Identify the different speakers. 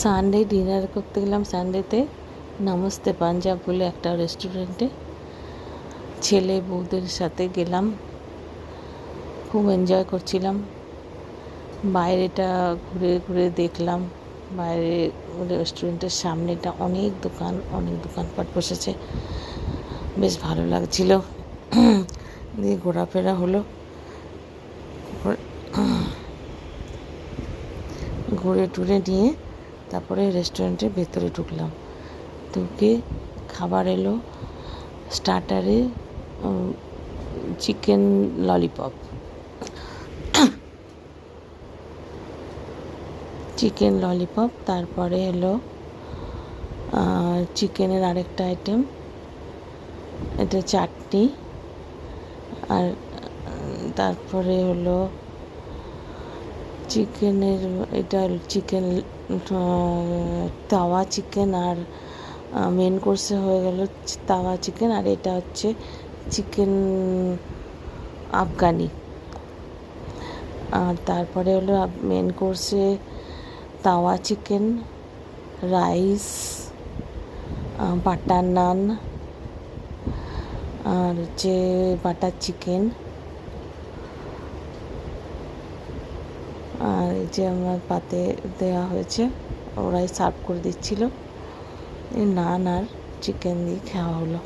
Speaker 1: Sunday dinner করতে গেলাম সানডেতে নমস্তে পাঞ্জাব বলে একটা রেস্টুরেন্টে। ছেলে বউদের সাথে গেলাম, খুব এনজয় করছিলাম। বাইরেটা ঘুরে ঘুরে দেখলাম। বাইরে রেস্টুরেন্টের সামনেটা অনেক দোকানপাট বসেছে, বেশ ভালো লাগছিল। দিয়ে ঘোরাফেরা হলো, ঘুরে টুরে নিয়ে তারপরে রেস্টুরেন্টের ভেতরে ঢুকলাম। ঢুকে খাবার এলো, স্টার্টারে চিকেন ললিপপ, তারপরে এলো চিকেনের আরেকটা আইটেম, এটা চাটনি, আর তারপরে হলো চিকেনের চিকেন তাওয়া চিকেন, আর মেন কোর্সে হয়ে গেল তাওয়া চিকেন, আর এটা হচ্ছে চিকেন আফগানি। আর তারপরে হলো মেন কোর্সে তাওয়া চিকেন, রাইস, বাটার নান, আর হচ্ছে বাটার চিকেন, আর এই যে আমার পাতে দেওয়া হয়েছে, ওরাই সার্ভ করে দিচ্ছিল। নান আর চিকেন দিয়ে খাওয়া হলো।